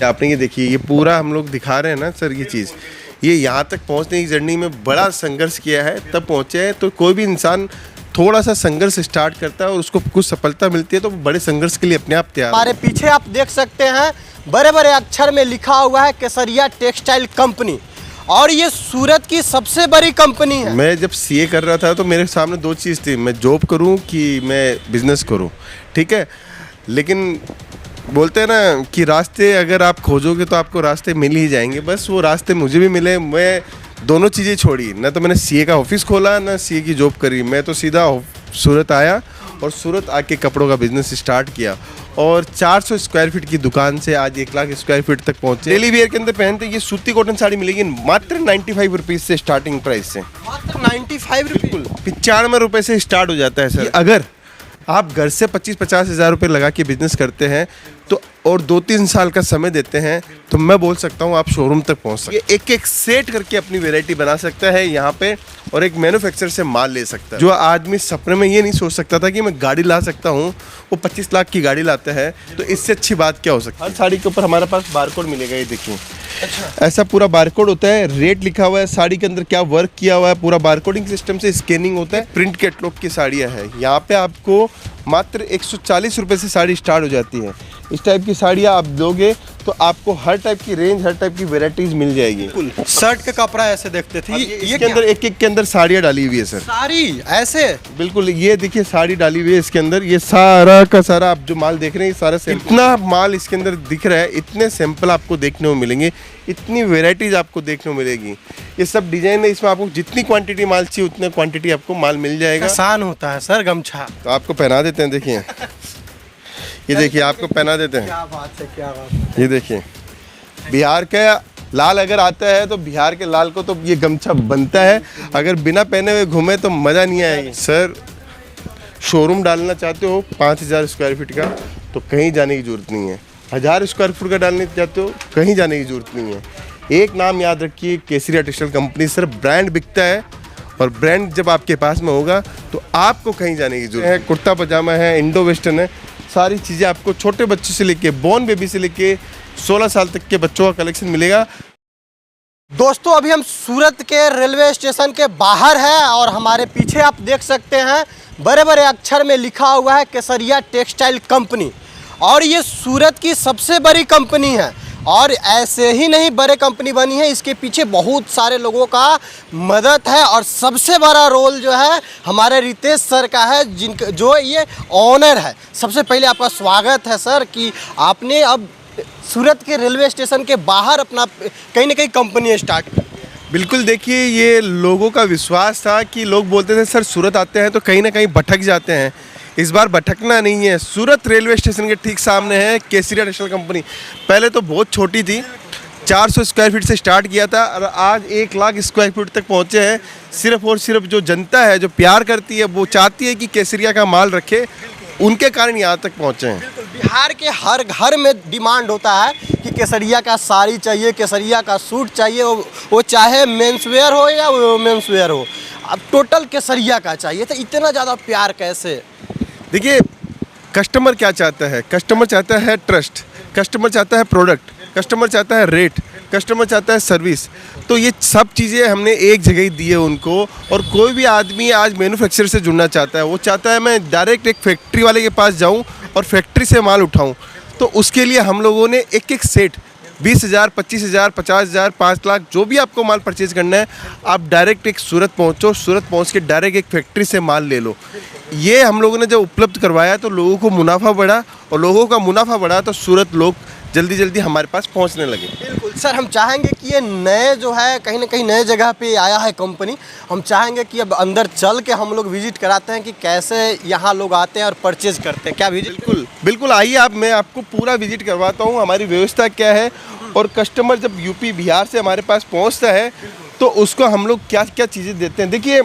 आपने ये देखिए, ये पूरा हम लोग दिखा रहे हैं ना सर, ये चीज़ ये यहाँ तक पहुँचने की जर्नी में बड़ा संघर्ष किया है तब पहुँचे हैं। तो कोई भी इंसान थोड़ा सा संघर्ष स्टार्ट करता है और उसको कुछ सफलता मिलती है तो बड़े संघर्ष के लिए अपने आप तैयार। हमारे पीछे आप देख सकते हैं बड़े बड़े अक्षर में लिखा हुआ है केसरिया टेक्सटाइल कंपनी, और ये सूरत की सबसे बड़ी कंपनी है। मैं जब सीए कर रहा था तो मेरे सामने दो चीज़ थी, मैं जॉब करूं कि मैं बिजनेस करूं, ठीक है। लेकिन बोलते हैं ना कि रास्ते अगर आप खोजोगे तो आपको रास्ते मिल ही जाएंगे। बस वो रास्ते मुझे भी मिले। मैं दोनों चीज़ें छोड़ी, ना तो मैंने सीए का ऑफिस खोला ना सीए की जॉब करी। मैं तो सीधा सूरत आया और सूरत आके कपड़ों का बिजनेस स्टार्ट किया और 400 स्क्वायर फीट की दुकान से आज 1 लाख स्क्वायर फीट तक पहुंचे। डेली वेयर के अंदर पहनते ये सूती कॉटन साड़ी मिलेगी मात्र 95 रुपीज़ से स्टार्टिंग प्राइस से। मात्र 95 बिल्कुल 95 रुपये से स्टार्ट हो जाता है सर। अगर आप घर से 25-50 हज़ार रुपये लगा के बिजनेस करते हैं तो और 2-3 साल का समय देते हैं तो मैं बोल सकता हूँ आप शोरूम तक पहुँच सकते हैं। एक एक सेट करके अपनी वैरायटी बना सकता है यहाँ पे और एक मैन्युफैक्चरर से माल ले सकता है। जो आदमी सपने में ये नहीं सोच सकता था कि मैं गाड़ी ला सकता हूँ, वो 25 लाख की गाड़ी लाता है, तो इससे अच्छी बात क्या हो सकती है। हर साड़ी के ऊपर हमारे पास बारकोड मिलेगा, ये देखिए। अच्छा। ऐसा पूरा बारकोड होता है, रेट लिखा हुआ है, साड़ी के अंदर क्या वर्क किया हुआ है, पूरा बारकोडिंग सिस्टम से स्कैनिंग होता है। प्रिंट कैटलॉग की साड़ियाँ हैं यहाँ पे, आपको मात्र 140 रुपये से साड़ी स्टार्ट हो जाती है। इस टाइप की साड़ियाँ आप दोगे तो आपको हर टाइप की रेंज, हर टाइप की वेराइटीज मिल जाएगी। शर्ट का कपड़ा ऐसे देखते थे, ये के अंदर एक के अंदर साड़ियाँ डाली हुई है सर। साड़ी ऐसे बिल्कुल, ये देखिए साड़ी डाली हुई है इसके अंदर। ये सारा का सारा आप जो माल देख रहे हैं, सारा इतना माल इसके अंदर दिख रहा है, इतने सैंपल आपको देखने को मिलेंगे, इतनी वेराइटीज आपको देखने को मिलेगी। ये सब डिजाइन है, इसमें आपको जितनी क्वांटिटी माल चाहिए उतनी क्वांटिटी आपको माल मिल जाएगा। आसान होता है सर गमछा, तो आपको पहना देते हैं, देखिए ये देखिए आपको पहना देते हैं। क्या बात है, क्या बात है। ये देखिए बिहार का लाल अगर आता है तो बिहार के लाल को तो ये गमछा बनता है, अगर बिना पहने हुए घूमे तो मज़ा नहीं आएगी। सर शोरूम डालना चाहते हो 5000 स्क्वायर फीट का तो कहीं जाने की ज़रूरत नहीं है। 1000 स्क्वायर फीट का डालना चाहते हो कहीं जाने की ज़रूरत नहीं है। एक नाम याद रखिए, केसरिया टेक्सटाइल कंपनी। सर ब्रांड बिकता है और ब्रांड जब आपके पास में होगा तो आपको कहीं जाने की जरूरत है। कुर्ता पजामा है, इंडो वेस्टर्न है, सारी चीज़ें आपको छोटे बच्चों से लेके बॉर्न बेबी से लेके 16 साल तक के बच्चों का कलेक्शन मिलेगा। दोस्तों अभी हम सूरत के रेलवे स्टेशन के बाहर हैं और हमारे पीछे आप देख सकते हैं बड़े बड़े अक्षर में लिखा हुआ है केसरिया टेक्सटाइल कंपनी, और ये सूरत की सबसे बड़ी कंपनी है। और ऐसे ही नहीं बड़े कंपनी बनी है, इसके पीछे बहुत सारे लोगों का मदद है और सबसे बड़ा रोल जो है हमारे रितेश सर का है, जिनका जो ये ऑनर है। सबसे पहले आपका स्वागत है सर कि आपने अब सूरत के रेलवे स्टेशन के बाहर अपना कहीं ना कहीं कंपनी स्टार्ट की। बिल्कुल, देखिए ये लोगों का विश्वास था कि लोग बोलते थे सर सूरत आते हैं तो कहीं ना कहीं भटक जाते हैं। इस बार भटकना नहीं है। सूरत रेलवे स्टेशन के ठीक सामने है केसरिया टेक्सटाइल कंपनी। पहले तो बहुत छोटी थी, 400 स्क्वायर फीट से स्टार्ट किया था और आज 1 लाख स्क्वायर फीट तक पहुंचे हैं। सिर्फ और सिर्फ जो जनता है, जो प्यार करती है, वो चाहती है कि केसरिया का माल रखे, उनके कारण यहाँ तक पहुँचे हैं। बिहार के हर घर में डिमांड होता है कि केसरिया का साड़ी चाहिए, केसरिया का सूट चाहिए, वो चाहे मेंस वेयर हो या वुमेन्स वेयर हो, अब टोटल केसरिया का चाहिए। तो इतना ज़्यादा प्यार कैसे? देखिए कस्टमर क्या चाहता है, कस्टमर चाहता है ट्रस्ट, कस्टमर चाहता है प्रोडक्ट, कस्टमर चाहता है रेट, कस्टमर चाहता है सर्विस। तो ये सब चीज़ें हमने एक जगह ही दी है उनको। और कोई भी आदमी आज मैन्युफैक्चरर से जुड़ना चाहता है, वो चाहता है मैं डायरेक्ट एक फैक्ट्री वाले के पास जाऊं और फैक्ट्री से माल उठाऊं। तो उसके लिए हम लोगों ने एक एक सेट 20,000, 25,000, 50,000, 5 लाख, जो भी आपको माल परचेज करना है, आप डायरेक्ट एक सूरत पहुँचो, सूरत पहुँच के डायरेक्ट एक फैक्ट्री से माल ले लो। ये हम लोगों ने जब उपलब्ध करवाया तो लोगों को मुनाफा बढ़ा, और लोगों का मुनाफा बढ़ा तो सूरत लोग जल्दी जल्दी हमारे पास पहुंचने लगे। बिल्कुल सर, हम चाहेंगे कि ये नए जो है कहीं ना कहीं नए जगह पे आया है कंपनी, हम चाहेंगे कि अब अंदर चल के हम लोग विजिट कराते हैं कि कैसे यहाँ लोग आते हैं और परचेज करते हैं। क्या विजिट? बिल्कुल बिल्कुल, आइए आप, मैं आपको पूरा विजिट करवाता हूँ हमारी व्यवस्था क्या है। और कस्टमर जब यूपी बिहार से हमारे पास पहुँचता है तो उसको हम लोग क्या क्या चीज़ें देते हैं। देखिए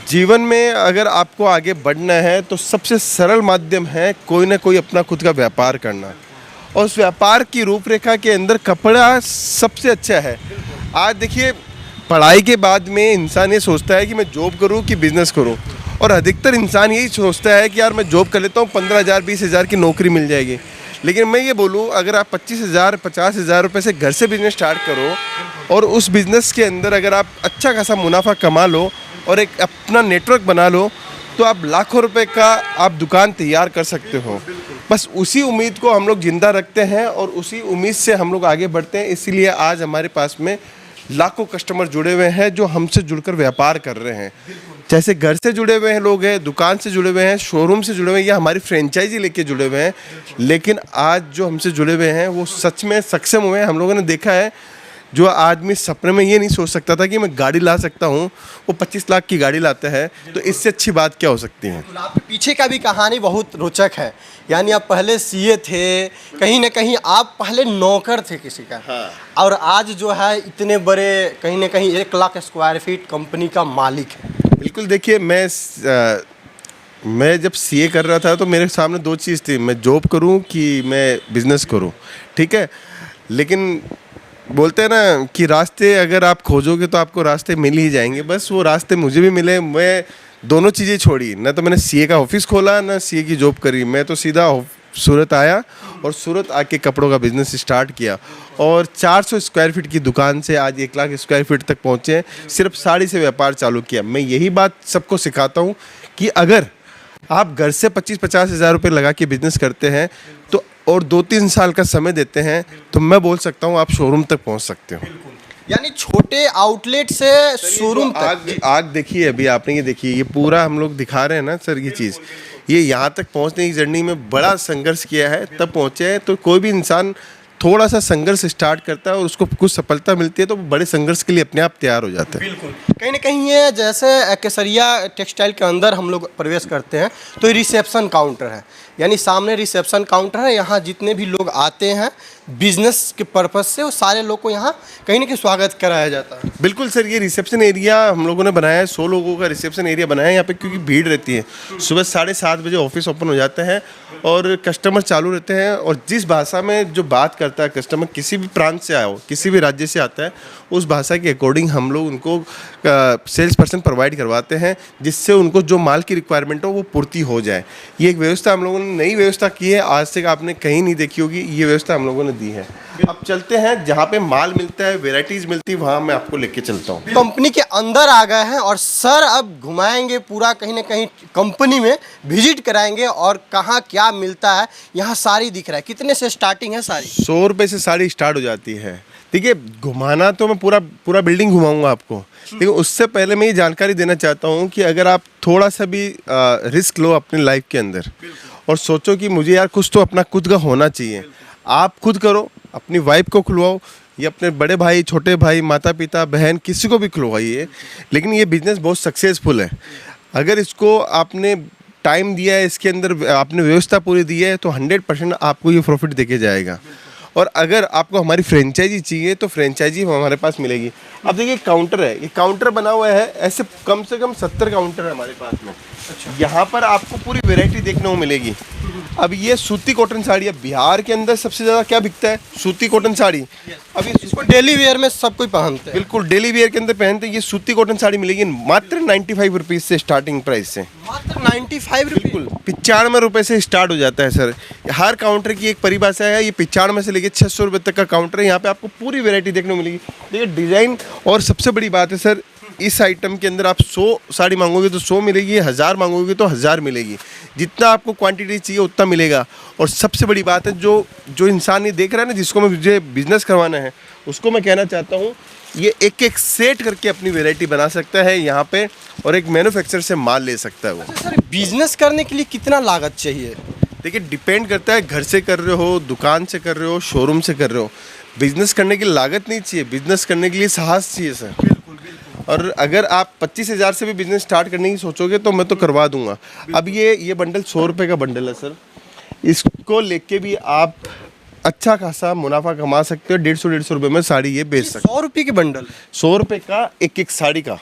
जीवन में अगर आपको आगे बढ़ना है तो सबसे सरल माध्यम है कोई ना कोई अपना खुद का व्यापार करना, और उस व्यापार की रूपरेखा के अंदर कपड़ा सबसे अच्छा है। आज देखिए पढ़ाई के बाद में इंसान ये सोचता है कि मैं जॉब करूं कि बिज़नेस करूं, और अधिकतर इंसान यही सोचता है कि यार मैं जॉब कर लेता हूं, 15,000 20,000 की नौकरी मिल जाएगी। लेकिन मैं ये बोलूँ, अगर आप 25,000 50,000 रुपये से घर से बिजनेस स्टार्ट करो और उस बिज़नेस के अंदर अगर आप अच्छा खासा मुनाफा कमा लो और एक अपना नेटवर्क बना लो, तो आप लाखों रुपए का आप दुकान तैयार कर सकते हो। बस उसी उम्मीद को हम लोग जिंदा रखते हैं और उसी उम्मीद से हम लोग आगे बढ़ते हैं। इसीलिए आज हमारे पास में लाखों कस्टमर जुड़े हुए हैं जो हमसे जुड़कर व्यापार कर रहे हैं। जैसे घर से जुड़े हुए हैं लोग हैं, दुकान से जुड़े हुए हैं, शोरूम से जुड़े हुए हैं या हमारी फ्रेंचाइजी लेके जुड़े हुए हैं। लेकिन आज जो हमसे जुड़े हुए हैं वो सच में सक्षम हुए हैं। हम लोगों ने देखा है, जो आदमी सपने में ये नहीं सोच सकता था कि मैं गाड़ी ला सकता हूँ, वो 25 लाख की गाड़ी लाता है। तो इससे अच्छी बात क्या हो सकती है। आपके पीछे का भी कहानी बहुत रोचक है। यानी आप पहले सीए थे, कहीं ना कहीं आप पहले नौकर थे किसी का। हाँ। और आज जो है इतने बड़े कहीं ना कहीं 1 लाख स्क्वायर फीट कंपनी का मालिक है। बिल्कुल, देखिए मैं जब सीए कर रहा था तो मेरे सामने दो चीज़ थी, मैं जॉब करूं कि मैं बिज़नेस करूं, ठीक है। लेकिन बोलते हैं ना कि रास्ते अगर आप खोजोगे तो आपको रास्ते मिल ही जाएंगे। बस वो रास्ते मुझे भी मिले। मैं दोनों चीज़ें छोड़ी, ना तो मैंने सीए का ऑफिस खोला ना सीए की जॉब करी। मैं तो सीधा सूरत आया और सूरत आके कपड़ों का बिज़नेस स्टार्ट किया और 400 स्क्वायर फीट की दुकान से आज 1 लाख स्क्वायर फीट तक पहुँचे हैं। सिर्फ साड़ी से व्यापार चालू किया। मैं यही बात सबको सिखाता हूँ कि अगर आप घर से 25-50 हज़ार रुपये लगा के बिज़नेस करते हैं तो और 2-3 साल का समय देते हैं, तो मैं बोल सकता हूँ आप शोरूम तक पहुँच सकते हो। यानी छोटे आउटलेट से शोरूम तक। आग देखिए, अभी आपने ये देखिए, ये पूरा हम लोग दिखा रहे हैं ना सर, ये चीज़, ये यहाँ तक पहुँचने की जर्नी में बड़ा संघर्ष किया है तब पहुँचे हैं। तो कोई भी इंसान थोड़ा सा संघर्ष स्टार्ट करता है और उसको कुछ सफलता मिलती है तो बड़े संघर्ष के लिए अपने आप तैयार हो जाता है। बिल्कुल, कहीं ना कहीं ये जैसे केसरिया टेक्सटाइल के अंदर हम लोग प्रवेश करते हैं तो ये रिसेप्शन काउंटर है। यानी सामने रिसेप्शन काउंटर है। यहाँ जितने भी लोग आते हैं बिजनेस के पर्पज़ से, वो सारे लोग को यहाँ कहीं ना कहीं स्वागत कराया जाता है। बिल्कुल सर, ये रिसेप्शन एरिया हम लोगों ने बनाया है। 100 लोगों का रिसेप्शन एरिया बनाया है यहाँ पे, क्योंकि भीड़ रहती है। सुबह 7:30 बजे ऑफिस ओपन हो जाते हैं और कस्टमर चालू रहते हैं। और जिस भाषा में जो बात करता है कस्टमर, किसी भी प्रांत से आया हो, किसी भी राज्य से आता है, उस भाषा के अकॉर्डिंग हम लोग उनको सेल्स पर्सन प्रोवाइड करवाते हैं, जिससे उनको जो माल की रिक्वायरमेंट हो वो पूर्ति हो जाए। ये एक व्यवस्था हम लोगों ने नई व्यवस्था की है, आज तक आपने कहीं नहीं देखी होगी। ये व्यवस्था हम लोगों ने दी है। अब चलते हैं जहाँ पे माल मिलता है, वेराइटीज मिलती है, वहाँ मैं आपको लेके चलता हूँ। कंपनी के अंदर आ गए हैं और सर अब घुमाएंगे पूरा, कहीं ना कहीं कंपनी में विजिट कराएंगे और कहाँ क्या मिलता है। यहाँ साड़ी दिख रहा है, कितने से स्टार्टिंग है साड़ी? 100 रुपये से साड़ी स्टार्ट हो जाती है। देखिए, घुमाना तो मैं पूरा बिल्डिंग घुमाऊंगा आपको, लेकिन उससे पहले मैं ये जानकारी देना चाहता हूँ कि अगर आप थोड़ा सा भी रिस्क लो अपनी लाइफ के अंदर और सोचो कि मुझे यार कुछ तो अपना खुद का होना चाहिए, आप खुद करो, अपनी वाइफ को खुलवाओ या अपने बड़े भाई, छोटे भाई, माता पिता, बहन, किसी को भी खुलवाइए। लेकिन ये बिज़नेस बहुत सक्सेसफुल है। अगर इसको आपने टाइम दिया है, इसके अंदर आपने व्यवस्था पूरी दी है, तो 100% आपको ये प्रॉफिट देके जाएगा। और अगर आपको हमारी फ्रेंचाइजी चाहिए तो फ्रेंचाइजी हमारे पास मिलेगी। अब देखिए, काउंटर है, ये काउंटर बना हुआ है, ऐसे कम से कम 70 काउंटर है हमारे पास में। अच्छा। यहाँ पर आपको पूरी वैरायटी देखने को मिलेगी। अब ये सूती कॉटन साड़ी है, बिहार के अंदर सबसे ज़्यादा क्या बिकता है? सूती कॉटन साड़ी। अब ये इसको डेली वेयर में सब कोई पहनते हैं। बिल्कुल, डेली वेयर के अंदर पहनते हैं। ये सूती कॉटन साड़ी मिलेगी मात्र 95 रुपीज़ से, स्टार्टिंग प्राइस से। मात्र 95 रुपये? बिल्कुल, 95 रुपये से स्टार्ट हो जाता है सर। हर काउंटर की एक परिभाषा है। ये 95 से लेकर 600 रुपये तक का काउंटर है। यहाँ पे आपको पूरी वैरायटी देखने को मिलेगी। देखिए डिज़ाइन, और सबसे बड़ी बात है सर, इस आइटम के अंदर आप 100 साड़ी मांगोगे तो 100 मिलेगी, 1000 मांगोगे तो 1000 मिलेगी। जितना आपको क्वांटिटी चाहिए उतना मिलेगा। और सबसे बड़ी बात है, जो इंसान ये देख रहा है ना, जिसको मुझे बिजनेस करवाना है, उसको मैं कहना चाहता हूँ, ये एक एक सेट करके अपनी वैरायटी बना सकता है यहाँ पे और एक मैन्युफैक्चरर से माल ले सकता है वो। अच्छा सर, बिजनेस करने के लिए कितना लागत चाहिए? देखिए, डिपेंड करता है, घर से कर रहे हो, दुकान से कर रहे हो, शोरूम से कर रहे हो। बिजनेस करने की लागत नहीं चाहिए, बिजनेस करने के लिए साहस चाहिए सर। और अगर आप 25,000 से भी बिजनेस स्टार्ट करने की सोचोगे तो मैं तो करवा दूंगा। अब ये बंडल 100 रुपये का बंडल है सर। इसको लेके भी आप अच्छा खासा मुनाफा कमा सकते हो। 150 रुपये में साड़ी ये बेच सकते हो। 100 रुपये के बंडल? 100 रुपये का एक साड़ी का।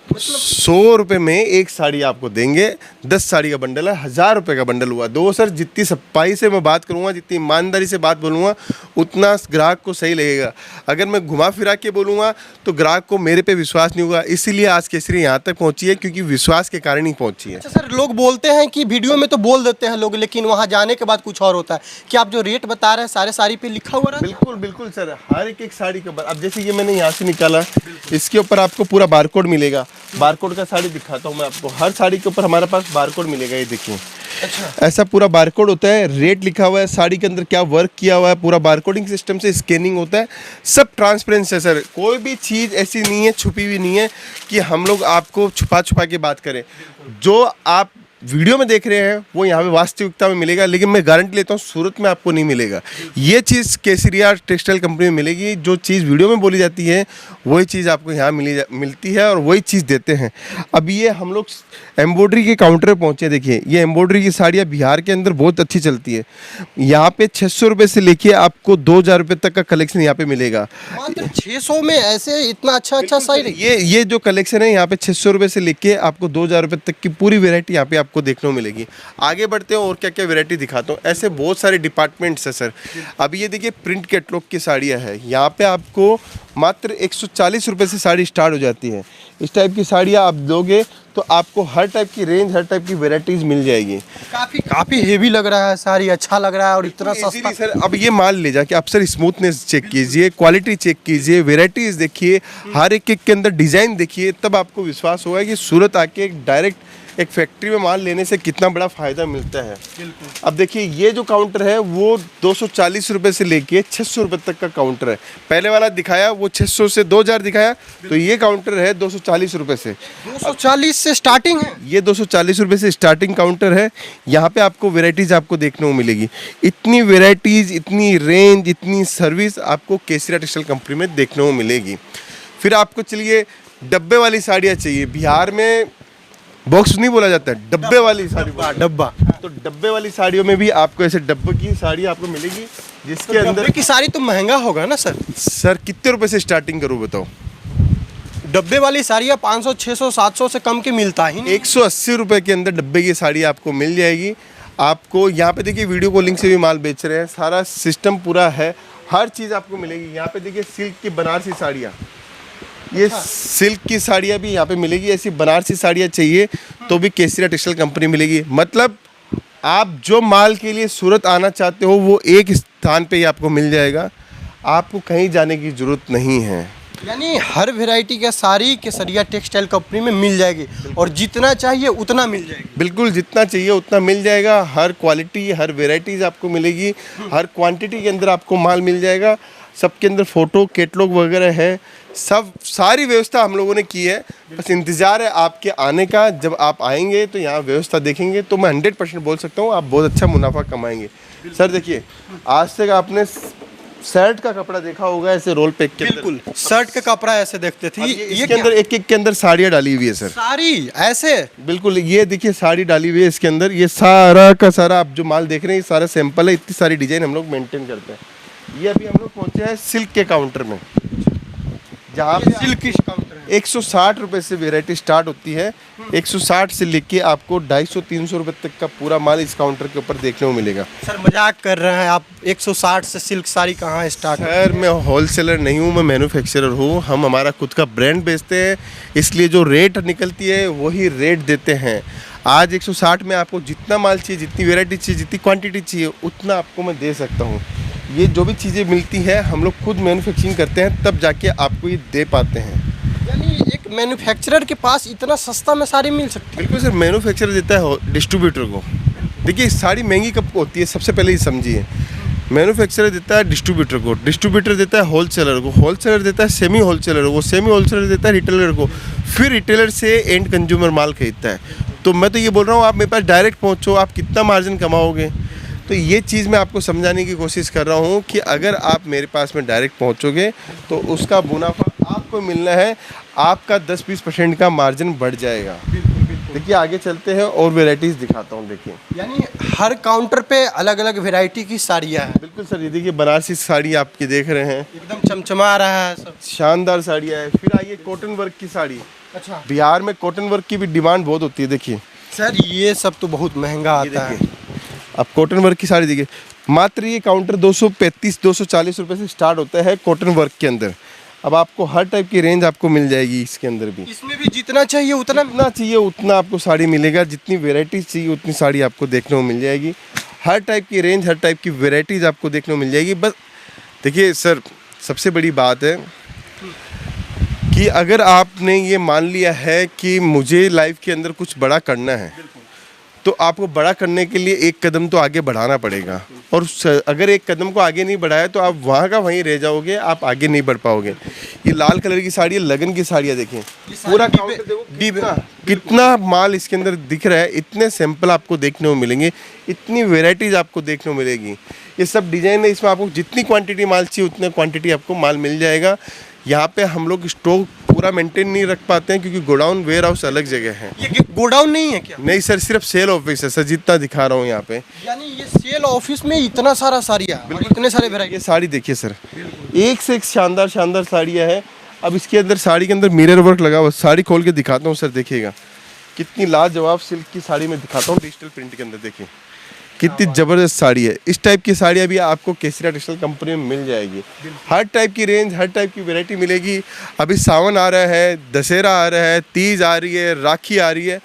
100 रुपये में एक साड़ी आपको देंगे, 10 साड़ी का बंडल है, 1000 रुपये का बंडल हुआ। दो सर, जितनी सफाई से मैं बात करूँगा, जितनी ईमानदारी से बात बोलूँगा, उतना ग्राहक को सही लगेगा। अगर मैं घुमा फिरा के बोलूँगा तो ग्राहक को मेरे पे विश्वास नहीं होगा। इसीलिए आज केसरी यहाँ तक पहुँची है, क्योंकि विश्वास के कारण ही पहुँची है। अच्छा सर, लोग बोलते हैं कि वीडियो में तो बोल देते हैं लोग, लेकिन वहाँ जाने के बाद कुछ और होता है। कि आप जो रेट बता रहे हैं सारे साड़ी पे लिखा हुआ रहा है? बिल्कुल बिल्कुल सर, हर एक साड़ी के ऊपर। अब जैसे ये मैंने यहाँ से निकाला, इसके ऊपर आपको पूरा बारकोड मिलेगा। बारकोड का साड़ी दिखाता हूँ मैं आपको। हर साड़ी के ऊपर हमारे पास बारकोड मिलेगा, ये देखिए। अच्छा, ऐसा पूरा बारकोड होता है, रेट लिखा हुआ है, साड़ी के अंदर क्या वर्क किया हुआ है, पूरा बारकोडिंग सिस्टम से स्कैनिंग होता है। सब ट्रांसपेरेंस है सर, कोई भी चीज़ ऐसी नहीं है, छुपी हुई नहीं है कि हम लोग आपको छुपा छुपा के बात करें। जो आप वीडियो में देख रहे हैं वो यहाँ पे वास्तविकता में मिलेगा, लेकिन मैं गारंटी लेता हूँ सूरत में आपको नहीं मिलेगा। ये चीज़ केसरिया टेक्सटाइल कंपनी में मिलेगी। जो चीज़ वीडियो में बोली जाती है वही चीज़ आपको यहाँ मिलती है और वही चीज़ देते हैं। अब ये हम लोग एम्ब्रॉयडरी के काउंटर पर पहुँचे। देखिए, ये एम्ब्रॉयडरी की साड़ियाँ बिहार के अंदर बहुत अच्छी चलती है। यहाँ पे 600 रुपये से लेके आपको 2000 रुपये तक का कलेक्शन यहाँ पे मिलेगा। मात्र 600 में ऐसे इतना अच्छा साड़ी? ये जो कलेक्शन है यहाँ पे 600 रुपये से लेके आपको 2000 रुपये तक की पूरी वेरायटी यहाँ पे आपको देखने को मिलेगी। आगे बढ़ते हैं और क्या क्या वैरायटी दिखाता हूँ। ऐसे बहुत सारे डिपार्टमेंट्स हैं सर। अब ये देखिए, प्रिंट कैटलॉग की साड़ियाँ हैं। यहाँ पे आपको मात्र 140 रुपये से साड़ी स्टार्ट हो जाती है। इस टाइप की साड़ियाँ आप दोगे तो आपको हर टाइप की रेंज, हर टाइप की वेराइटीज़ मिल जाएगी। काफ़ी हेवी लग रहा है साड़ी, अच्छा लग रहा है और इतना सस्ता। सर, अब ये माल ले जाके आप सर स्मूथनेस चेक कीजिए, क्वालिटी चेक कीजिए, वेराइटीज़ देखिए, हर एक के अंदर डिज़ाइन देखिए, तब आपको विश्वास होगा कि सूरत आके डायरेक्ट एक फैक्ट्री में माल लेने से कितना बड़ा फ़ायदा मिलता है। अब देखिए, ये जो काउंटर है वो 240 रुपये से लेके 600 रुपये तक का काउंटर है। पहले वाला दिखाया वो 600 से 2000 दिखाया, तो ये काउंटर है 240 रुपये से। 240 से स्टार्टिंग है? ये 240 रुपये से स्टार्टिंग काउंटर है। यहाँ पे आपको वेराइटीज़ आपको देखने को मिलेगी। इतनी वेराइटीज़, इतनी रेंज, इतनी सर्विस आपको केसरिया टेक्सटाइल कंपनी में देखने को मिलेगी। फिर आपको चलिए डब्बे वाली साड़ियाँ चाहिए। बिहार में बॉक्स नहीं बोला जाता है, डब्बे वाली साड़ी, डब्बा। तो डब्बे वाली साड़ियों में भी आपको ऐसे डब्बे की साड़ी आपको मिलेगी, जिसके अंदर डब्बे की साड़ी तो महंगा होगा ना सर? सर, कितने रुपए से स्टार्टिंग करूँ बताओ? डब्बे वाली साड़ियाँ 500, 600, 700 से कम के मिलता ही नहीं। 180 रुपये के अंदर डब्बे की साड़ी आपको मिल जाएगी। आपको यहाँ पे देखिए, वीडियो कॉलिंग से भी माल बेच रहे हैं, सारा सिस्टम पूरा है, हर चीज़ आपको मिलेगी। यहाँ पे देखिए, सिल्क की बनारसी साड़ियाँ, ये सिल्क की साड़ियाँ भी यहाँ पे मिलेगी। ऐसी बनारसी साड़ियाँ चाहिए तो भी केसरिया टेक्सटाइल कंपनी मिलेगी। मतलब आप जो माल के लिए सूरत आना चाहते हो वो एक स्थान पे ही आपको मिल जाएगा, आपको कहीं जाने की ज़रूरत नहीं है। यानी हर वैरायटी का साड़ी केसरिया टेक्सटाइल कंपनी में मिल जाएगी और जितना चाहिए उतना मिल जाएगी। बिल्कुल, जितना चाहिए उतना मिल जाएगा। हर क्वालिटी, हर वेराइटीज़ आपको मिलेगी, हर क्वांटिटी के अंदर आपको माल मिल जाएगा। सबके अंदर फ़ोटो कैटलॉग वगैरह है, सब सारी व्यवस्था हम लोगों ने की है। बस इंतज़ार है आपके आने का। जब आप आएंगे तो यहाँ व्यवस्था देखेंगे तो मैं 100% बोल सकता हूँ आप बहुत अच्छा मुनाफा कमाएंगे। सर देखिए, आज तक आपने शर्ट का कपड़ा देखा होगा ऐसे रोल पैक के अंदर। बिल्कुल, शर्ट का कपड़ा ऐसे देखते थे। ये के अंदर एक के अंदर साड़ियाँ डाली हुई है सर। साड़ी ऐसे? बिल्कुल, ये देखिए साड़ी डाली हुई है इसके अंदर। ये सारा का सारा आप जो माल देख रहे हैं ये सारा सैंपल है। इतनी सारी डिजाइन हम लोग मेंटेन करते हैं। ये अभी हम लोग पहुँचे हैं सिल्क के काउंटर में, जहाँ पे सिल्क की काउंटर है। 160 रुपये से वेराइटी स्टार्ट होती है। 160 से लेके आपको 250-300 रुपये तक का पूरा माल इस काउंटर के ऊपर देखने को मिलेगा। सर मजाक कर रहे हैं आप? 160 से सिल्क साड़ी कहाँ स्टार्ट? सर, मैं होलसेलर नहीं हूँ, मैं मैन्युफैक्चरर हूँ। हम हमारा खुद का ब्रांड बेचते हैं, इसलिए जो रेट निकलती है वही रेट देते हैं। आज 160 में आपको जितना माल चाहिए, जितनी वेराइटी चाहिए, जितनी क्वांटिटी चाहिए, उतना आपको मैं दे सकता हूँ। ये जो भी चीज़ें मिलती हैं हम लोग खुद मैन्युफैक्चरिंग करते हैं, तब जाके आपको ये दे पाते हैं। यानी एक मैन्युफैक्चरर के पास इतना सस्ता में साड़ी मिल सकती है? बिल्कुल सर, मैन्युफैक्चरर देता है डिस्ट्रीब्यूटर को। देखिए, साड़ी महंगी कब होती है, सबसे पहले ये समझिए। मैन्युफैक्चरर देता है डिस्ट्रीब्यूटर को, डिस्ट्रीब्यूटर देता है होलसेलर को, होलसेलर देता है सेमी होलसेलर को, सेमी होलसेलर देता है रिटेलर को, फिर रिटेलर से एंड कंज्यूमर माल खरीदता है। तो मैं तो ये बोल रहा हूँ, आप मेरे पास डायरेक्ट पहुँचो, आप कितना मार्जिन कमाओगे। तो ये चीज़ मैं आपको समझाने की कोशिश कर रहा हूँ कि अगर आप मेरे पास में डायरेक्ट पहुँचोगे तो उसका मुनाफा आपको मिलना है, आपका 10-20% का मार्जिन बढ़ जाएगा। देखिए, आगे चलते हैं और वेराइटीज़ दिखाता हूँ। देखिए, यानी हर काउंटर पे अलग अलग वैरायटी की साड़ियाँ हैं। बिल्कुल सर, ये देखिए बनारसी साड़ी आपकी देख रहे हैं, एकदम चमचमा रहा है सब, शानदार साड़ियाँ है। फिर आइए कॉटन वर्क की साड़ी। अच्छा। बिहार में कॉटन वर्क की भी डिमांड बहुत होती है। देखिए सर ये सब तो बहुत महंगा आता है। अब कॉटन वर्क की साड़ी देखिए, मात्र ये काउंटर 235-240 रुपए से स्टार्ट होता है कॉटन वर्क के अंदर। अब आपको हर टाइप की रेंज आपको मिल जाएगी इसके अंदर भी। इसमें भी जितना चाहिए उतना जितना चाहिए उतना आपको साड़ी मिलेगा, जितनी वेराइटीज चाहिए उतनी साड़ी आपको देखने को मिल जाएगी। हर टाइप की रेंज, हर टाइप की वेराइटीज आपको देखने को मिल जाएगी। बस देखिए सर, सबसे बड़ी बात है कि अगर आपने ये मान लिया है कि मुझे लाइफ के अंदर कुछ बड़ा करना है, तो आपको बड़ा करने के लिए एक कदम तो आगे बढ़ाना पड़ेगा। और अगर एक कदम को आगे नहीं बढ़ाया तो आप वहाँ का वहीं रह जाओगे, आप आगे नहीं बढ़ पाओगे। ये लाल कलर की साड़ी है, लगन की साड़ियाँ देखें, पूरा कितना माल इसके अंदर दिख रहा है। इतने सैंपल आपको देखने को मिलेंगे, इतनी वेराइटीज़ आपको देखने को मिलेगी। ये सब डिज़ाइन है, इसमें आपको जितनी क्वान्टिटी माल चाहिए उतनी क्वान्टिटी आपको माल मिल जाएगा। यहाँ पे हम लोग स्टॉक पूरा मेंटेन नहीं रख पाते हैं क्योंकि गोडाउन वेयर हाउस अलग जगह है। ये गोडाउन नहीं है क्या? नहीं सर, सिर्फ सेल ऑफिस है सर, जितना दिखा रहा हूँ यहाँ पे। यानी ये सेल ऑफिस में इतना सारा साड़ियाँ, इतने सारे वैरायटी। ये साड़ी देखिए सर, एक से एक शानदार शानदार साड़ियाँ हैं। अब इसके अंदर साड़ी के अंदर मिरर वर्क लगा हुआ, साड़ी खोल के दिखाता हूँ सर, देखिएगा कितनी लाजवाब सिल्क की साड़ी में दिखाता हूँ। डिजिटल प्रिंट के अंदर देखिए कितनी ज़बरदस्त साड़ी है। इस टाइप की साड़ियाँ भी आपको केसरिया टेक्सटाइल कंपनी में मिल जाएगी। हर टाइप की रेंज, हर टाइप की वैरायटी मिलेगी। अभी सावन आ रहा है, दशहरा आ रहा है, तीज आ रही है, राखी आ रही है,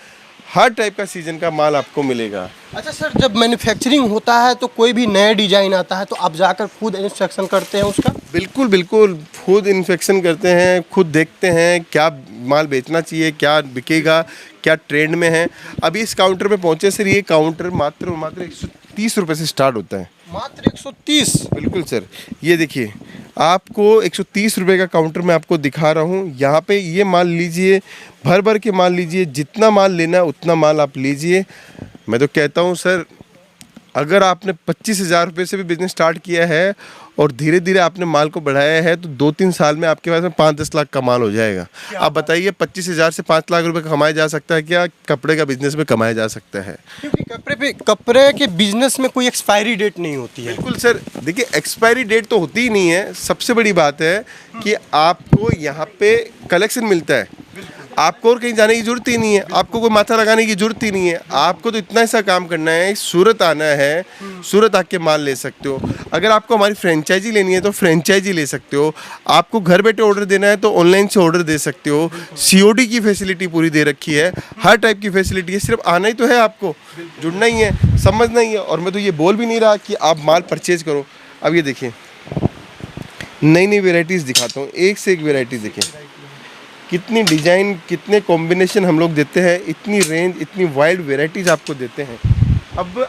हर टाइप का सीजन का माल आपको मिलेगा। अच्छा सर, जब मैन्युफैक्चरिंग होता है तो कोई भी नया डिजाइन आता है तो आप जाकर खुद इंस्पेक्शन करते हैं उसका? बिल्कुल बिल्कुल, खुद इंस्पेक्शन करते हैं, खुद देखते हैं क्या माल बेचना चाहिए, क्या बिकेगा, क्या ट्रेंड में है। अभी इस काउंटर पे पहुंचे सर, ये काउंटर मात्र 130 रुपये से स्टार्ट होता है। मात्र 130? बिल्कुल सर, ये देखिए आपको 130 रुपये का काउंटर मैं आपको दिखा रहा हूँ। यहाँ पे ये माल लीजिए, भर भर के माल लीजिए, जितना माल लेना है उतना माल आप लीजिए। मैं तो कहता हूँ सर, अगर आपने 25,000 रुपये से भी बिज़नेस स्टार्ट किया है और धीरे धीरे आपने माल को बढ़ाया है तो 2-3 साल में आपके पास में 5-10 लाख का माल हो जाएगा। आप बताइए 25,000 से 5 लाख रुपए कमाया जा सकता है क्या? कपड़े का बिजनेस में कमाया जा सकता है, क्योंकि कपड़े के बिजनेस में कोई एक्सपायरी डेट नहीं होती है। बिल्कुल सर, देखिए एक्सपायरी डेट तो होती ही नहीं है। सबसे बड़ी बात है कि आपको यहाँ पे कलेक्शन मिलता है, आपको और कहीं जाने की जरूरत ही नहीं है, आपको कोई माथा लगाने की जरूरत ही नहीं है। आपको तो इतना ऐसा काम करना है, सूरत आना है, सूरत आके माल ले सकते हो। अगर आपको हमारी फ्रेंचाइजी लेनी है तो फ्रेंचाइजी ले सकते हो। आपको घर बैठे ऑर्डर देना है तो ऑनलाइन से ऑर्डर दे सकते हो। COD की फैसिलिटी पूरी दे रखी है, हर टाइप की फैसिलिटी है। सिर्फ आना ही तो है, आपको जुड़ना ही है, समझना ही है। और मैं तो ये बोल भी नहीं रहा कि आप माल परचेज करो। अब ये देखिए नई नई वेराइटीज़ दिखाता हूँ, एक से एक वेराइटीज़ देखिए, कितनी डिज़ाइन, कितने कॉम्बिनेशन हम लोग देते हैं, इतनी रेंज, इतनी वाइड वेराइटीज़ आपको देते हैं। अब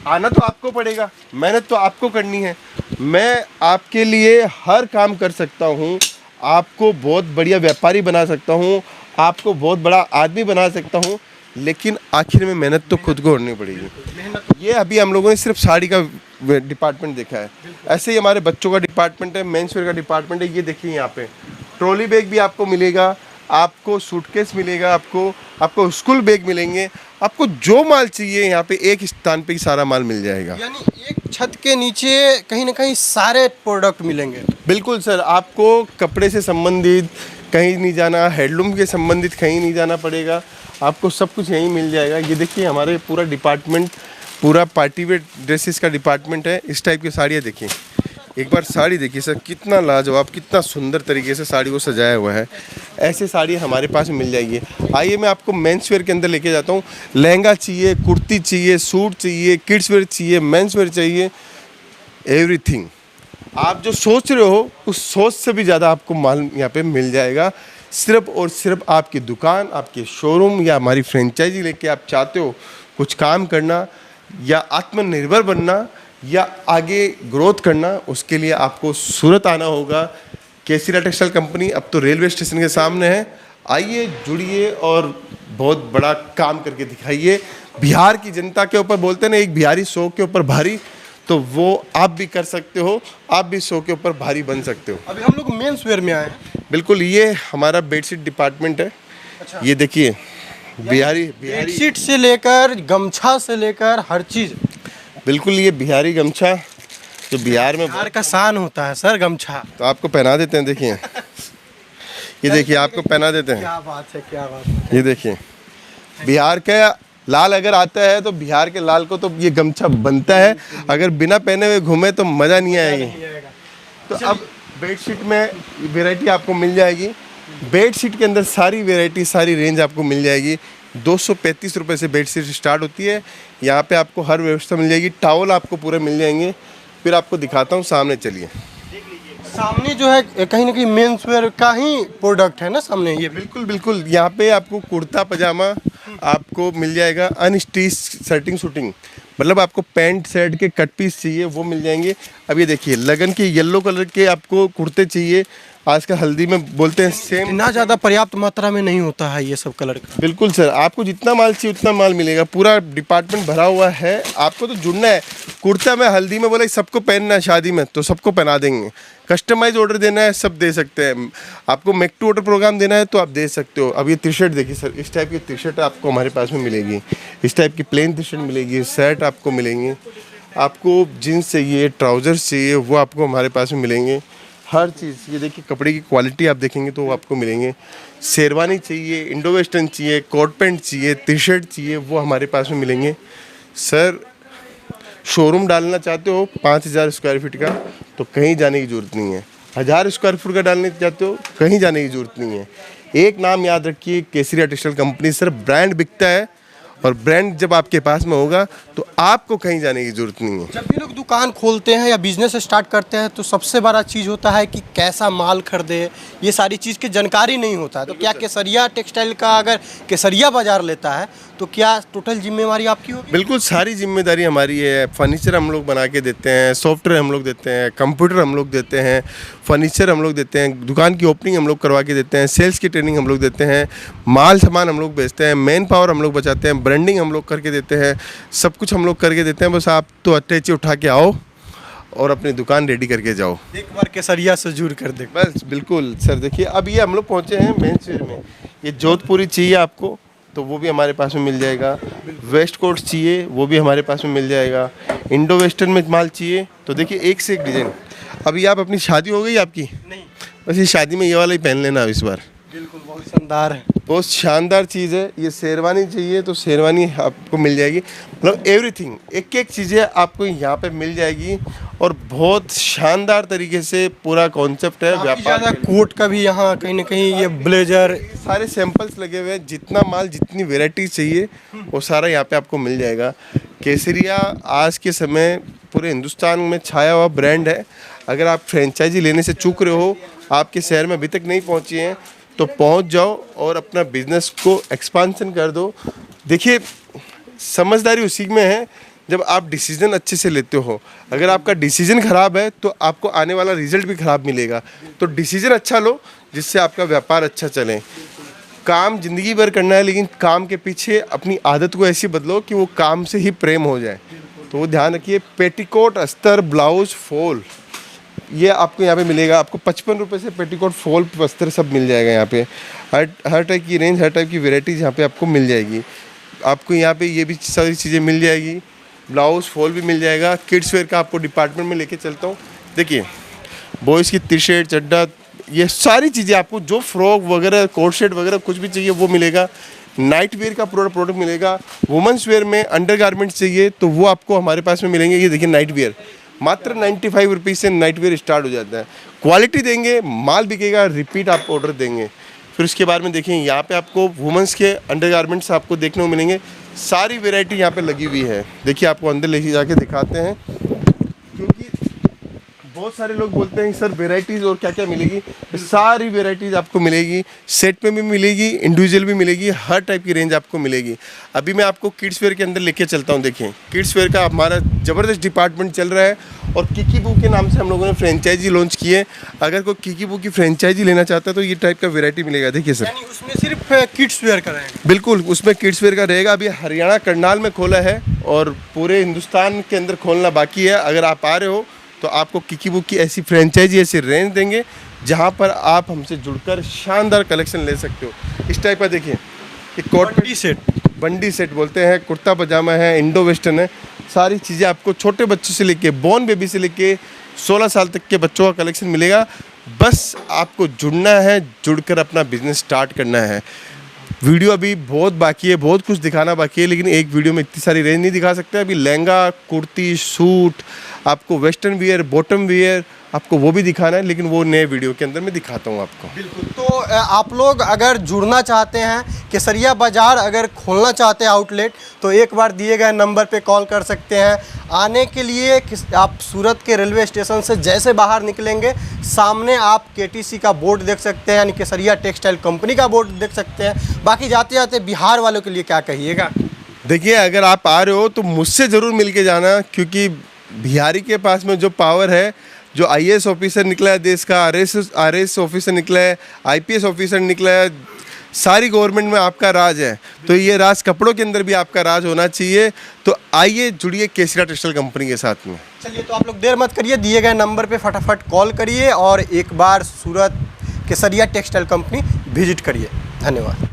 आना तो आपको पड़ेगा, मेहनत तो आपको करनी है। मैं आपके लिए हर काम कर सकता हूँ, आपको बहुत बढ़िया व्यापारी बना सकता हूँ, आपको बहुत बड़ा आदमी बना सकता हूँ, लेकिन आखिर में मेहनत तो खुद को करनी पड़ेगी। ये अभी हम लोगों ने सिर्फ साड़ी का डिपार्टमेंट देखा है, ऐसे ही हमारे बच्चों का डिपार्टमेंट है, मेंस वेयर का डिपार्टमेंट है। ये देखिए यहाँ पे ट्रॉली बैग भी आपको मिलेगा, आपको सूटकेस मिलेगा, आपको स्कूल बैग मिलेंगे, आपको जो माल चाहिए यहाँ पे एक स्थान पे ही सारा माल मिल जाएगा। यानी एक छत के नीचे कहीं ना कहीं सारे प्रोडक्ट मिलेंगे। बिल्कुल सर, आपको कपड़े से संबंधित कहीं नहीं जाना, हैंडलूम के संबंधित कहीं नहीं जाना पड़ेगा, आपको सब कुछ यहीं मिल जाएगा। ये देखिए हमारे पूरा डिपार्टमेंट, पूरा पार्टी वेयर ड्रेसेस का डिपार्टमेंट है। इस टाइप की साड़ियाँ देखिए, एक बार साड़ी देखिए सर, कितना लाजवाब, कितना सुंदर तरीके से साड़ी को सजाया हुआ है। ऐसे साड़ी हमारे पास मिल जाएगी। आइए मैं आपको मेंस वेयर के अंदर लेके जाता हूँ। लहंगा चाहिए, कुर्ती चाहिए, सूट चाहिए, किड्स वेयर चाहिए, मेंस वेयर चाहिए, एवरीथिंग। आप जो सोच रहे हो उस सोच से भी ज़्यादा आपको माल यहाँ पे मिल जाएगा। सिर्फ और सिर्फ आपकी दुकान, आपके शोरूम या हमारी फ्रेंचाइजी लेके आप चाहते हो कुछ काम करना या आत्मनिर्भर बनना या आगे ग्रोथ करना, उसके लिए आपको सूरत आना होगा। केसरिया टेक्सटाइल कंपनी अब तो रेलवे स्टेशन के सामने है। आइए, जुड़िए और बहुत बड़ा काम करके दिखाइए। बिहार की जनता के ऊपर बोलते हैं ना, एक बिहारी 100 के ऊपर भारी, तो वो आप भी कर सकते हो, आप भी 100 के ऊपर भारी बन सकते हो। अभी हम लोग मेंस वेयर में आए हैं। बिल्कुल, ये हमारा बेडशीट डिपार्टमेंट है। अच्छा। ये देखिए बिहारी बेडशीट से लेकर गमछा से लेकर हर चीज़। बिल्कुल, ये बिहारी गमछा जो बिहार में बिहार का शान होता है सर, गमछा। तो आपको पहना देते हैं। देखिए ये देखिए आपको पहना देते हैं। क्या बात है, क्या बात है। ये देखिए बिहार का लाल अगर आता है तो बिहार के लाल को तो ये गमछा बनता है, अगर बिना पहने हुए घूमे तो मज़ा नहीं आएगी। तो अब बेडशीट में वैरायटी आपको मिल जाएगी। बेडशीट के अंदर सारी वैरायटी, सारी रेंज आपको मिल जाएगी। 235 रुपये से बेडशीट स्टार्ट होती है। यहाँ पे आपको हर व्यवस्था मिल जाएगी। टॉवल आपको पूरे मिल जाएंगे। फिर आपको दिखाता हूँ, सामने चलिए। सामने जो है कहीं ना कहीं मेंस वेयर का ही प्रोडक्ट है ना सामने ये। बिल्कुल बिल्कुल, यहाँ पे आपको कुर्ता पजामा आपको मिल जाएगा। अनस्टिच शर्टिंग शूटिंग, मतलब आपको पैंट शर्ट के कट पीस चाहिए वो मिल जाएंगे। अब ये देखिए लगन के येलो कलर के आपको कुर्ते चाहिए, आजकल हल्दी में बोलते हैं सेम। इतना ज़्यादा पर्याप्त मात्रा में नहीं होता है ये सब कलर का। बिल्कुल सर, आपको जितना माल चाहिए उतना माल मिलेगा। पूरा डिपार्टमेंट भरा हुआ है, आपको तो जुड़ना है। कुर्ता में हल्दी में बोला सबको पहनना है, शादी में तो सबको पहना देंगे। कस्टमाइज ऑर्डर देना है, सब दे सकते हैं। आपको मेक टू ऑर्डर प्रोग्राम देना है तो आप दे सकते हो। अब ये टी शर्ट देखिए सर, इस टाइप की टी शर्ट आपको हमारे पास में मिलेगी। इस टाइप की प्लेन टी शर्ट मिलेगी, शर्ट आपको मिलेंगे। आपको जीन्स चाहिए, ट्राउजर्स चाहिए, वो आपको हमारे पास में मिलेंगे। हर चीज़, ये देखिए कपड़े की क्वालिटी आप देखेंगे तो वो आपको मिलेंगे। शेरवानी चाहिए, इंडो वेस्टर्न चाहिए, कोट पैंट चाहिए, टी शर्ट चाहिए, वो हमारे पास में मिलेंगे। सर शोरूम डालना चाहते हो 5000 स्क्वायर फीट का तो कहीं जाने की ज़रूरत नहीं है। 1000 स्क्वायर फीट का डालने चाहते हो कहीं जाने की ज़रूरत नहीं है। एक नाम याद रखिए, केसरिया टेक्सटाइल कंपनी। सर ब्रांड बिकता है, और ब्रांड जब आपके पास में होगा तो आपको कहीं जाने की ज़रूरत नहीं है। जब भी लोग दुकान खोलते हैं या बिजनेस स्टार्ट करते हैं तो सबसे बड़ा चीज़ होता है कि कैसा माल खरीदे, ये सारी चीज़ की जानकारी नहीं होता है। तो क्या केसरिया टेक्सटाइल का अगर केसरिया बाजार लेता है तो क्या टोटल जिम्मेवारी आपकी होगी? बिल्कुल, सारी जिम्मेदारी हमारी है। फर्नीचर हम लोग बना के देते हैं, सॉफ्टवेयर हम लोग देते हैं, कंप्यूटर हम लोग देते हैं, फर्नीचर हम लोग देते हैं, दुकान की ओपनिंग हम लोग करवा के देते हैं, सेल्स की ट्रेनिंग हम लोग देते हैं, माल सामान हम लोग बेचते हैं, मैन पावर हम लोग बचाते हैं, ब्रांडिंग हम लोग करके देते हैं, सब कुछ हम लोग करके देते हैं। बस आप तो अटैची उठा के आओ और अपनी दुकान रेडी करके जाओ। एक बार केसरिया से जुड़ कर देख। बस बिल्कुल सर, देखिए अब ये हम लोग पहुँचे हैं मेंस वेयर में। ये जोधपुरी चाहिए आपको तो वो भी हमारे पास में मिल जाएगा। वेस्ट कोट चाहिए वो भी हमारे पास में मिल जाएगा। इंडो वेस्टर्न में माल चाहिए तो देखिए एक से एक डिज़ाइन। अभी आप अपनी शादी हो गई आपकी? नहीं, बस ये शादी में ये वाला ही पहन लेना इस बार। बिल्कुल बहुत शानदार है, बहुत शानदार चीज़ है। ये शेरवानी चाहिए तो शेरवानी आपको मिल जाएगी। मतलब एवरीथिंग, एक एक चीज़ें आपको यहाँ पे मिल जाएगी और बहुत शानदार तरीके से पूरा कॉन्सेप्ट है व्यापार। कोट का भी यहाँ कहीं ना कहीं ये ब्लेजर, सारे सैंपल्स लगे हुए हैं। जितना माल, जितनी वेराइटी चाहिए वो सारा यहाँ पे आपको मिल जाएगा। केसरिया आज के समय पूरे हिंदुस्तान में छाया हुआ ब्रांड है। अगर आप फ्रेंचाइजी लेने से चूक रहे हो, आपके शहर में अभी तक नहीं पहुँची हैं तो पहुंच जाओ और अपना बिजनेस को एक्सपांशन कर दो। देखिए समझदारी उसी में है जब आप डिसीजन अच्छे से लेते हो। अगर आपका डिसीजन ख़राब है तो आपको आने वाला रिजल्ट भी ख़राब मिलेगा। तो डिसीजन अच्छा लो जिससे आपका व्यापार अच्छा चले। काम ज़िंदगी भर करना है, लेकिन काम के पीछे अपनी आदत को ऐसी बदलो कि वो काम से ही प्रेम हो जाए। तो वो ध्यान रखिए। पेटीकोट, अस्तर, ब्लाउज, फॉल, ये आपको यहाँ पे मिलेगा। आपको 55 रुपये से पेटीकोट, फॉल, अस्तर सब मिल जाएगा यहाँ पे। हर टाइप की रेंज, हर टाइप की वेराइटीज़ यहाँ पे आपको मिल जाएगी। आपको यहाँ पे ये भी सारी चीज़ें मिल जाएगी। ब्लाउज, फॉल भी मिल जाएगा। किड्स वेयर का आपको डिपार्टमेंट में लेके चलता हूँ। देखिए बॉयज़ की टी शर्ट, चड्डा, ये सारी चीज़ें आपको जो फ्रॉक वगैरह, कोट शर्ट वगैरह कुछ भी चाहिए वो मिलेगा। नाइट वेयर का प्रोडक्ट मिलेगा। वुमेंस वेयर में अंडर गारमेंट्स चाहिए तो वो आपको हमारे पास में मिलेंगे। ये देखिए नाइट वेयर मात्र 95 रुपीज़ से नाइट वेयर स्टार्ट हो जाता है। क्वालिटी देंगे, माल बिकेगा, रिपीट आप ऑर्डर देंगे। फिर उसके बाद में देखिए यहाँ पे आपको वुमेंस के अंडर गारमेंट्स आपको देखने को मिलेंगे। सारी वैरायटी यहाँ पे लगी हुई है। देखिए आपको अंदर लेके जाके दिखाते हैं, क्योंकि बहुत सारे लोग बोलते हैं सर वेराइटीज़ और क्या क्या मिलेगी। सारी वेराइटीज़ आपको मिलेगी। सेट में भी मिलेगी, इंडिविजुअल भी मिलेगी, हर टाइप की रेंज आपको मिलेगी। अभी मैं आपको किड्स वेयर के अंदर लेके चलता हूँ। देखिए किड्स वेयर का हमारा ज़बरदस्त डिपार्टमेंट चल रहा है और किकीबू के नाम से हम लोगों ने फ्रेंचाइजी लॉन्च की है। अगर कोई किकीबू की फ्रेंचाइजी लेना चाहता है तो ये टाइप का वेराइटी मिलेगा। देखिए सर, यानी उसमें सिर्फ किड्स वेयर का रहेगा? बिल्कुल, उसमें किड्स वेयर का रहेगा। अभी हरियाणा करनाल में खोला है और पूरे हिंदुस्तान के अंदर खोलना बाकी है। अगर आप आ रहे हो तो आपको किकीबू की ऐसी फ्रेंचाइजी, ऐसी रेंज देंगे जहां पर आप हमसे जुड़कर शानदार कलेक्शन ले सकते हो। इस टाइप का देखिए, ये कोट बंडी सेट, बंडी सेट बोलते हैं, कुर्ता पजामा है, इंडो वेस्टर्न है, सारी चीज़ें आपको छोटे बच्चों से लेके, बॉर्न बेबी से लेके 16 साल तक के बच्चों का कलेक्शन मिलेगा। बस आपको जुड़ना है, जुड़कर अपना बिजनेस स्टार्ट करना है। वीडियो अभी बहुत बाकी है, बहुत कुछ दिखाना बाकी है, लेकिन एक वीडियो में इतनी सारी रेंज नहीं दिखा सकते। अभी लहंगा, कुर्ती, सूट, आपको वेस्टर्न वियर, बॉटम वियर, आपको वो भी दिखाना है, लेकिन वो नए वीडियो के अंदर मैं दिखाता हूँ आपको। बिल्कुल। तो आप लोग अगर जुड़ना चाहते हैं, केसरिया बाज़ार अगर खोलना चाहते हैं आउटलेट, तो एक बार दिए गए नंबर पे कॉल कर सकते हैं। आने के लिए आप सूरत के रेलवे स्टेशन से जैसे बाहर निकलेंगे, सामने आप केटीसी का बोर्ड देख सकते हैं, यानी केसरिया टेक्सटाइल कंपनी का बोर्ड देख सकते हैं। बाकी जाते जाते बिहार वालों के लिए क्या कहिएगा? देखिए, अगर आप आ रहे हो तो मुझसे ज़रूर मिल के जाना, क्योंकि बिहारी के पास में जो पावर है, जो आईएएस ऑफिसर निकला है देश का, आरएस ऑफिसर निकला है, आईपीएस ऑफिसर निकला है, सारी गवर्नमेंट में आपका राज है। तो ये राज कपड़ों के अंदर भी आपका राज होना चाहिए। तो आइए, जुड़िए केसरिया टेक्सटाइल कंपनी के साथ में। चलिए, तो आप लोग देर मत करिए, दिए गए नंबर पे फटाफट कॉल करिए और एक बार सूरत केसरिया टेक्सटाइल कंपनी विजिट करिए। धन्यवाद।